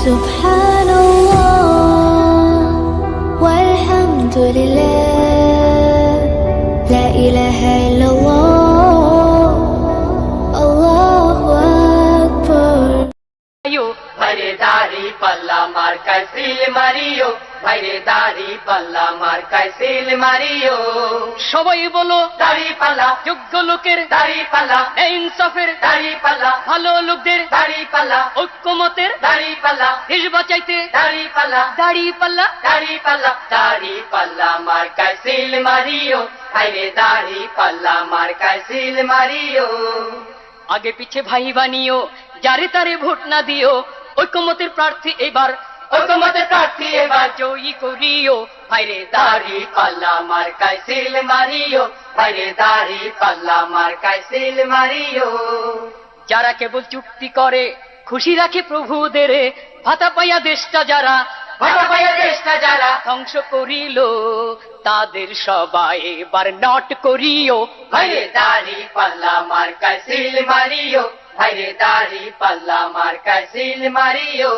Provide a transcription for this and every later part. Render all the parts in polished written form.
Subhanallah walhamdulillah, la ilaha illallah, Allahu Akbar. ভাইরে দাড়ি পাল্লা মার্কায় সিল মারিও, ভাইরে দাড়ি পাল্লা মার্কায় সিল মারিও। সবাই বলো দাড়ি পাল্লা, যোগ্য লোকের দাড়ি পাল্লা, ইনসাফের দাড়ি পাল্লা, ভালো লোকদের দাড়ি পাল্লা, ঐক্যমতের দাড়ি পাল্লা, দেশ বাঁচাইতে দাড়ি পাল্লা, দাড়ি পাল্লা। দাড়ি পাল্লা, দাড়ি পাল্লা মার্কায় সিল মারিও, ভাইরে দাড়ি পাল্লা মার্কায় সিল মারিও। আগে পিছে ভাই বানিও, যারে তারে ভোট না দিও, ঐক্যমতের প্রার্থী এবার ঐক্যমতের প্রার্থী এবার জয়ী করিও। ভাইরে দাড়ি পাল্লা মার্কায় সিল মারিও, ভাইরে দাড়ি পাল্লা মার্কায় সিল মারিও। যারা কেবল চুক্তি করে খুশি রাখে প্রভুদের, ভাতা পাইয়া দেশটা যারা ভাতা পাইয়া দেশটা যারা ধ্বংস করিল, তাদের সবাই এবার নট করিও। ভাইরে দাড়ি পাল্লা মার্কায় সিল মারিও, ভাইরে দাড়ি পাল্লা মার্কায় সিল মারিও।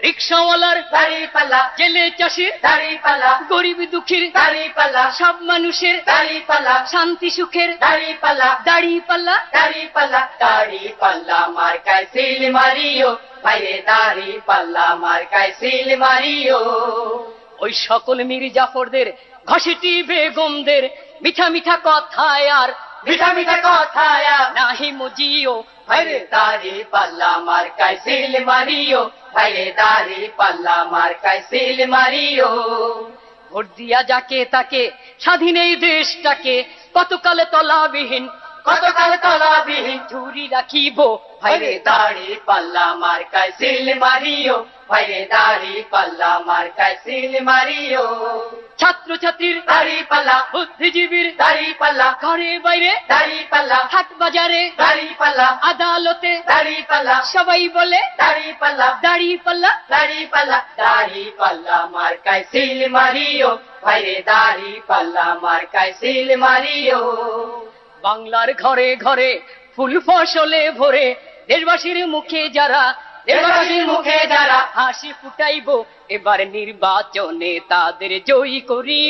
রিক্সাওয়ালার দাড়ি পাল্লা, জেলে চাষির দাড়ি পাল্লা, গরিব দুঃখীর দাড়ি পাল্লা, সব মানুষের দাড়ি পাল্লা, শান্তি সুখের দাড়ি পাল্লা, দাড়ি পাল্লা। দাড়ি পাল্লা, দাড়ি পাল্লা মার্কায় সিল মারিও, ভাইরে দাড়ি পাল্লা মার্কায় সিল মারিও। ওই সকল মীর জাফরদের ঘষেটি বেগমদের মিঠা মিঠা কথায় আর মিঠা মিঠা কথায় নাহি মজিও। ভাইরে দাড়ি পাল্লা মার্কায় সিল মারিও, ভাইরে দাড়ি পাল্লা মার্কায় সিল মারিও। ভোট দিয়া যাকে তাকে স্বাধীন এই দেশটাকে কতকালে তলাবিহীন কতকাল তলাবিহীন ঝুরি রাখিব। ভাইরে দাড়ি পাল্লা মার্কায় সিল মারিও, ভাইরে দাড়ি পাল্লা মার্কায় সিল মারিও। ছাত্র ছাত্রীর দাড়ি পাল্লা, বুদ্ধিজীবীর দাড়ি পাল্লা, ঘরে বাইরে দাড়ি পাল্লা, হাট বাজারে দাড়ি পাল্লা, আদালতে দাড়ি পাল্লা, সবাই বলে দাড়ি পাল্লা, দাড়ি পাল্লা। দাড়ি পাল্লা, দাড়ি পাল্লা মার্কায় সিল মারিও, ভাইরে দাড়ি পাল্লা মার্কায় সিল মারিও। বাংলার ঘরে ঘরে ফুল ফসলে ভরে দেশবাসীর মুখে যারা দেশবাসীর মুখে যারা হাসি ফুটাইব, এবার নির্বাচনে তাদের জয়ী করি।